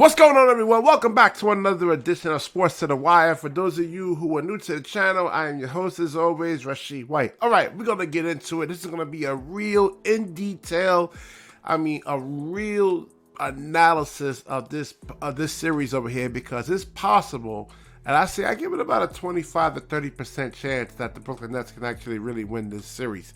What's going on, everyone? Welcome back to another edition of Sports to the Wire. For those of you who are new to the channel, I am your host, as always, Rashid White. All right, we're going to get into it. This is going to be a real a real analysis of this series over here, because it's possible, and I give it about a 25 to 30% chance that the Brooklyn Nets can actually really win this series.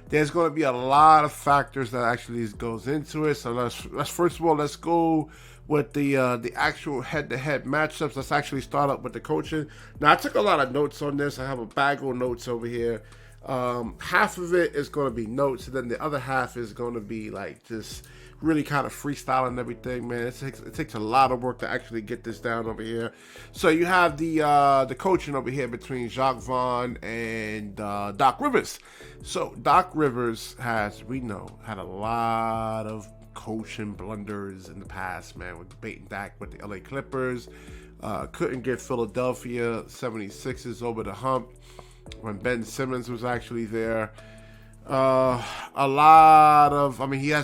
There's going to be a lot of factors that actually goes into it. So let's go with the actual head-to-head matchups. Let's actually start up with the coaching. Now, I took a lot of notes on this. I have a bag of notes over here. Half of it is going to be notes, and then the other half is going to be like just really kind of freestyling everything, man. It takes a lot of work to actually get this down over here. So you have the coaching over here between Jacque Vaughn and Doc Rivers. So Doc Rivers has, we know, had a lot of coaching blunders in the past, man, with baiting Dak with the LA Clippers. Couldn't get Philadelphia 76ers over the hump when Ben Simmons was actually there. He has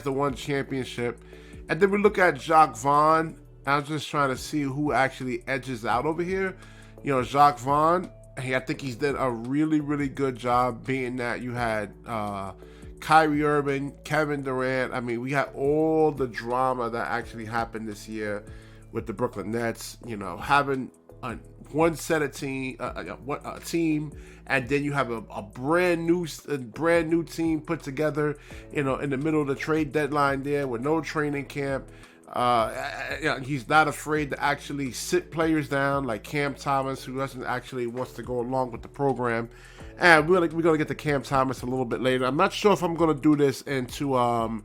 the one championship. And then we look at Jacque Vaughn. I'm just trying to see who actually edges out over here. You know, Jacque Vaughn, I think he's done a really, really good job, being that you had Kyrie Irving, Kevin Durant. I mean, we had all the drama that actually happened this year with the Brooklyn Nets. You know, having one set of team, and then you have a brand new team put together, you know, in the middle of the trade deadline there with no training camp. He's not afraid to actually sit players down, like Cam Thomas, who doesn't actually wants to go along with the program. And we're going to get to Cam Thomas a little bit later. I'm not sure if I'm going to do this into a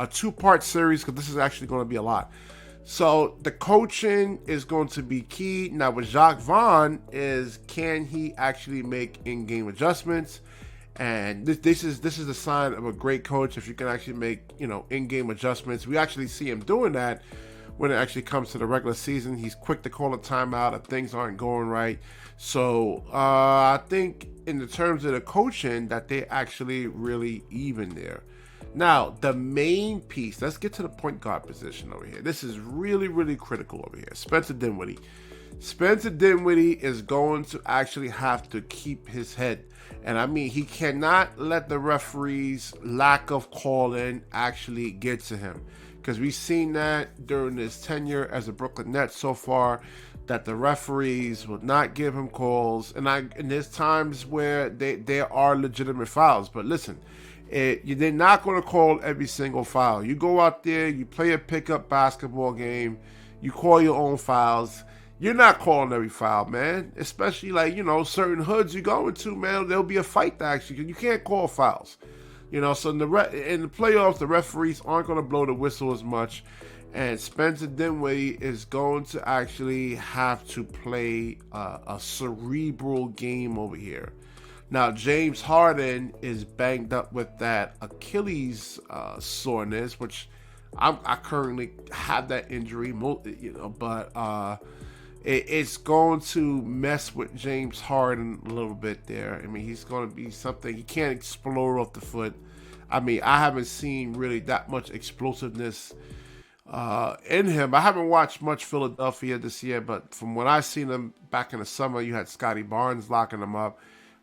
two-part series, because this is actually going to be a lot. So the coaching is going to be key. Now with Jacque Vaughn can he actually make in-game adjustments? And this is a sign of a great coach, if you can actually make, you know, in-game adjustments. We actually see him doing that when it actually comes to the regular season. He's quick to call a timeout if things aren't going right. So I think in the terms of the coaching that they actually really even there. Now, the main piece, let's get to the point guard position over here. This is really, really critical over here. Spencer Dinwiddie. Spencer Dinwiddie is going to actually have to keep his head. And I mean, he cannot let the referees' lack of calling actually get to him. Because we've seen that during his tenure as a Brooklyn Nets so far, that the referees will not give him calls. And there's times where there are legitimate fouls. But listen, they're not going to call every single foul. You go out there, you play a pickup basketball game, you call your own fouls. You're not calling every foul, man. Especially, like, you know, certain hoods you go into, man, there'll be a fight to actually. You can't call fouls. You know, so in the playoffs, the referees aren't going to blow the whistle as much. And Spencer Dinwiddie is going to actually have to play a cerebral game over here. Now, James Harden is banged up with that Achilles soreness, which I currently have that injury, you know, but it's going to mess with James Harden a little bit there. I mean, he's going to be something. He can't explode off the foot. I mean, I haven't seen really that much explosiveness in him. I haven't watched much Philadelphia this year, but from what I've seen him back in the summer, you had Scotty Barnes locking him up.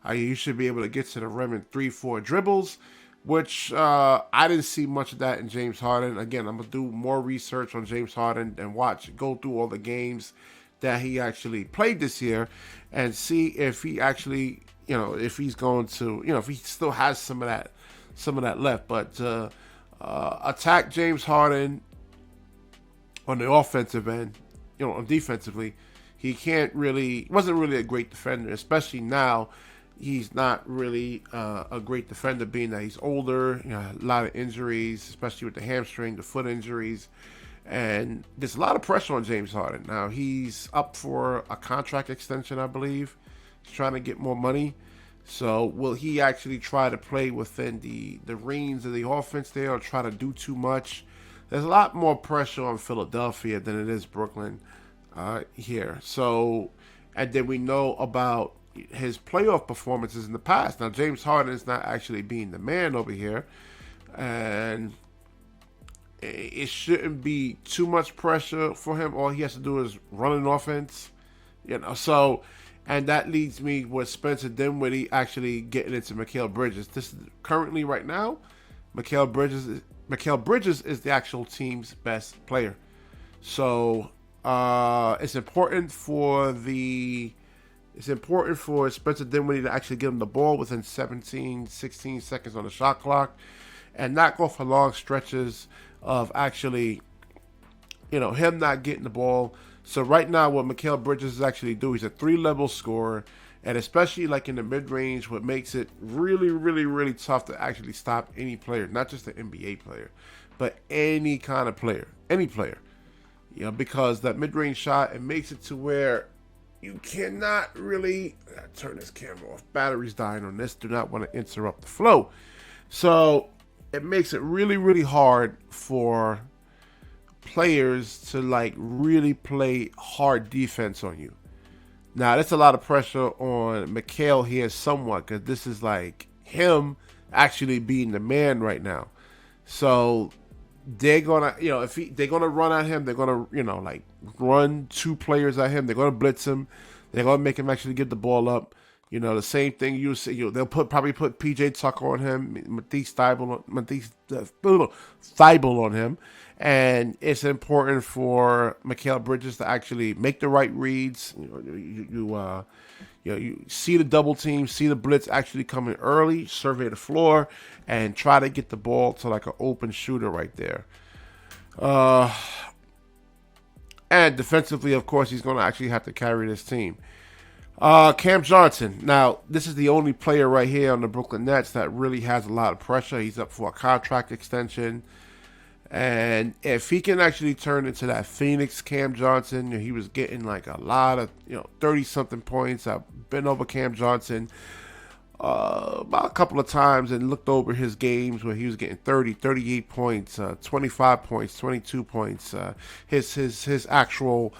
You should be able to get to the rim in 3-4 dribbles, which I didn't see much of that in James Harden. Again, I'm going to do more research on James Harden and go through all the games that he actually played this year and see if he actually, you know, if he's going to, you know, if he still has some of that left. But attack James Harden on the offensive end, you know, defensively, he wasn't really a great defender, especially now. He's not really a great defender, being that he's older, you know, a lot of injuries, especially with the hamstring, the foot injuries. And there's a lot of pressure on James Harden. Now, he's up for a contract extension, I believe. He's trying to get more money. So will he actually try to play within the reins of the offense there, or try to do too much? There's a lot more pressure on Philadelphia than it is Brooklyn here. So, and then we know about his playoff performances in the past. Now, James Harden is not actually being the man over here. And it shouldn't be too much pressure for him. All he has to do is run an offense, So, and that leads me with Spencer Dinwiddie actually getting into Mikal Bridges. This is currently right now, Mikal Bridges is the actual team's best player. So it's important for Spencer Dinwiddie to actually give him the ball within 17, 16 seconds on the shot clock, and not go for long stretches of actually, him not getting the ball. So right now, what Mikal Bridges is actually doing, he's a 3-level scorer, and especially like in the mid-range, what makes it really, really, really tough to actually stop any player, not just an NBA player, but any kind of player, any player. Because that mid-range shot, it makes it to where you cannot really turn this camera off. Battery's dying on this. Do not want to interrupt the flow. So it makes it really, really hard for players to like really play hard defense on you. Now, that's a lot of pressure on Mikal here somewhat, because this is like him actually being the man right now. So they're gonna, they're gonna run at him, they're gonna, like run 2 players at him. They're gonna blitz him. They're gonna make him actually get the ball up. The same thing you see. They'll probably put PJ Tucker on him, Matisse Thybulle on him, and it's important for Mikal Bridges to actually make the right reads. You see the double team, see the blitz actually coming early, survey the floor, and try to get the ball to like an open shooter right there. And defensively, of course, he's going to actually have to carry this team. Cam Johnson. Now, this is the only player right here on the Brooklyn Nets that really has a lot of pressure. He's up for a contract extension. And if he can actually turn into that Phoenix Cam Johnson, he was getting like a lot of, 30-something points. I've been over Cam Johnson about a couple of times and looked over his games where he was getting 30, 38 points, 25 points, 22 points. His actual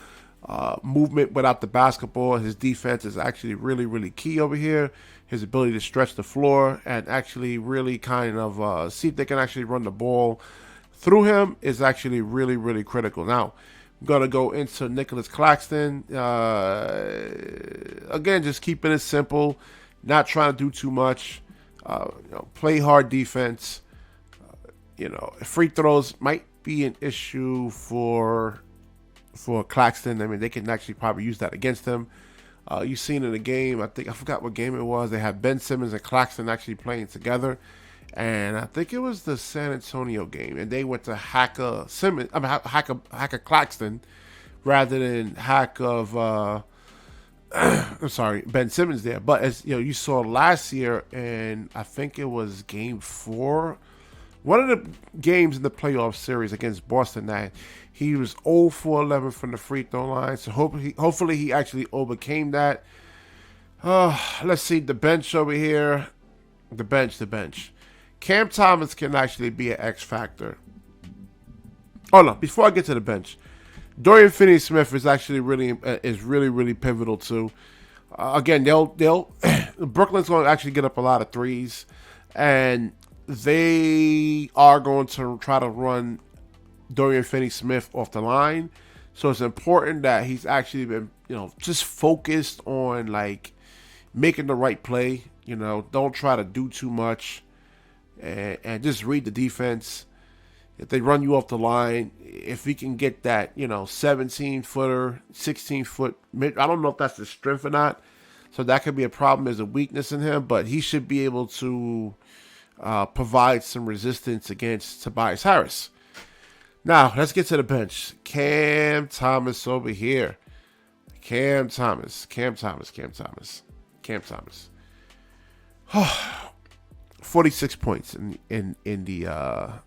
movement without the basketball, his defense is actually really, really key over here. His ability to stretch the floor and actually really kind of see if they can actually run the ball through him is actually really, really critical. Now, I'm going to go into Nicholas Claxton. Again, just keeping it simple, not trying to do too much. Play hard defense. Free throws might be an issue for Claxton. I mean, they can actually probably use that against him. You've seen in the game, I forgot what game it was. They had Ben Simmons and Claxton actually playing together. And I think it was the San Antonio game, and they went to Hacker Claxton rather than hack of I'm sorry, Ben Simmons there. But as you saw last year, and I think it was Game 4, one of the games in the playoff series against Boston, that he was 0 for 11 from the free throw line. So hopefully he actually overcame that. Let's see the bench over here. The bench. Cam Thomas can actually be an X factor. Oh no! Before I get to the bench, Dorian Finney-Smith is actually really pivotal too. Again, Brooklyn's going to actually get up a lot of threes, and they are going to try to run Dorian Finney-Smith off the line. So it's important that he's actually been, just focused on like making the right play. Don't try to do too much. And just read the defense. If they run you off the line, if he can get that, 17-footer, 16-foot, I don't know if that's the strength or not. So that could be a problem as a weakness in him, but he should be able to provide some resistance against Tobias Harris. Now, let's get to the bench. Cam Thomas over here. Cam Thomas. 46 points in the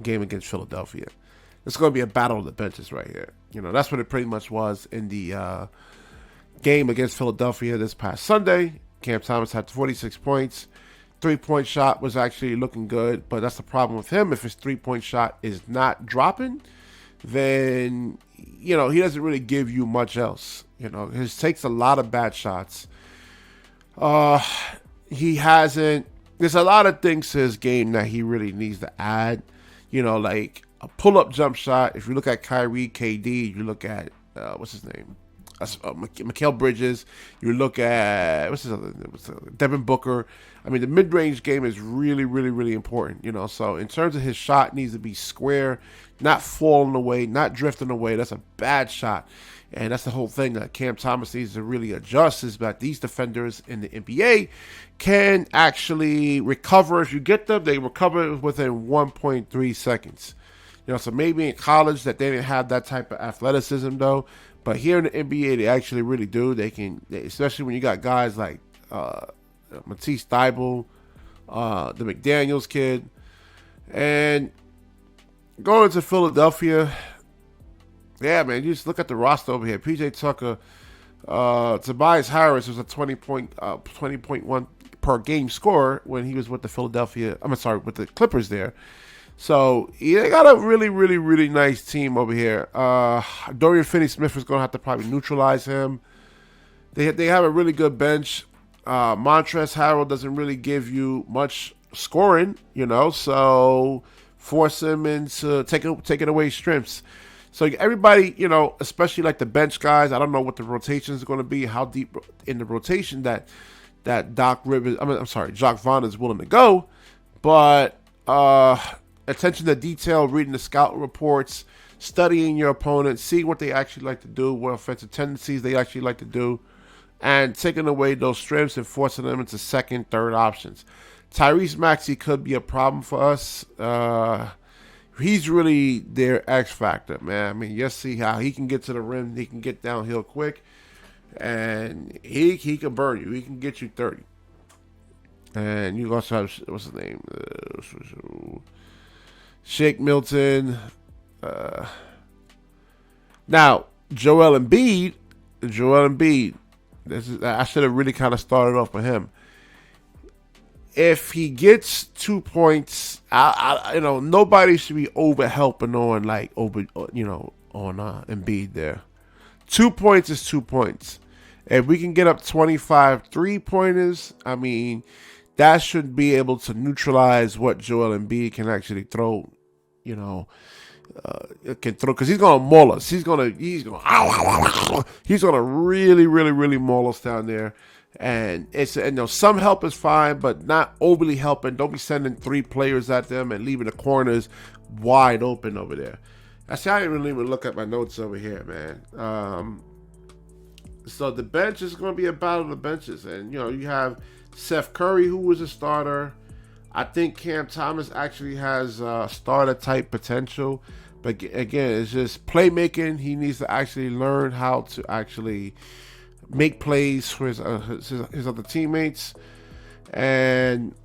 game against Philadelphia. It's going to be a battle of the benches right here. That's what it pretty much was in the game against Philadelphia this past Sunday. Cam Thomas had 46 points. 3-point shot was actually looking good, but that's the problem with him. If his 3-point shot is not dropping, then, he doesn't really give you much else. He takes a lot of bad shots. There's a lot of things to his game that he really needs to add. a pull-up jump shot. If you look at Kyrie, KD, you look at what's his name, Mikal Bridges. You look at Devin Booker. I mean, the mid-range game is really, really, really important. You know, so in terms of his shot, needs to be square, not falling away, not drifting away. That's a bad shot. And that's the whole thing that Cam Thomas needs to really adjust, is that these defenders in the NBA can actually recover. If you get them, they recover within 1.3 seconds. You know, so maybe in college that they didn't have that type of athleticism, though. But here in the NBA, they actually really do. They can, especially when you got guys like Matisse Thybulle, the McDaniels kid. And going to Philadelphia, yeah, man, you just look at the roster over here. PJ Tucker, Tobias Harris was a 20.1 per game scorer when he was with the with the Clippers there. So yeah, they got a really, really, really nice team over here. Dorian Finney-Smith is going to have to probably neutralize him. They have a really good bench. Montrezl Harrell doesn't really give you much scoring, you know, so force him into taking away strengths. So everybody, you know, especially like the bench guys, I don't know what the rotation is going to be, how deep in the rotation that Jacques Vaughn is willing to go, but attention to detail, reading the scout reports, studying your opponent, seeing what they actually like to do, what offensive tendencies they actually like to do, and taking away those strengths and forcing them into second, third options. Tyrese Maxey could be a problem for us. He's really their X factor, man. I mean, you see how he can get to the rim, he can get downhill quick, and he can burn you. He can get you 30. And you also have, what's his name? Shake Milton. Now, Joel Embiid. I should have really kind of started off with him. If he gets 2 points, nobody should be over helping on Embiid there. 2 points is 2 points. If we can get up 25 3-pointers, I mean, that should be able to neutralize what Joel Embiid can actually throw. You know, can throw, because he's gonna maul us. He's gonna really, really, really maul us down there. And some help is fine, but not overly helping. Don't be sending 3 players at them and leaving the corners wide open over there. I didn't even look at my notes over here, man. So the bench is going to be a battle of the benches, and you have Seth Curry, who was a starter. I think Cam Thomas actually has starter type potential, but again, it's just playmaking. He needs to actually learn how to actually make plays for his other teammates. And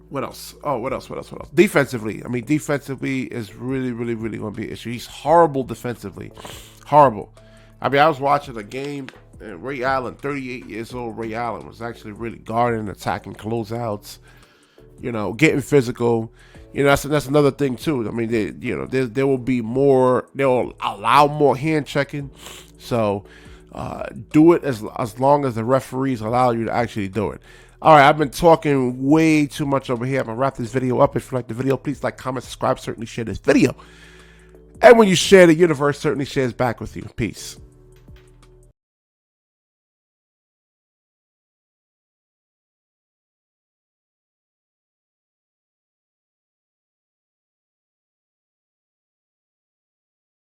what else? What else? Defensively, defensively is really, really, really going to be an issue. He's horrible defensively. Horrible. I was watching a game, and Ray Allen, 38 years old, Ray Allen was actually really guarding, attacking closeouts, getting physical. That's another thing too. There will be more. They'll allow more hand checking. So do it as long as the referees allow you to actually do it. All right, I've been talking way too much over here. I'm going to wrap this video up. If you like the video, please like, comment, subscribe, certainly share this video. And when you share, the universe certainly shares back with you. Peace.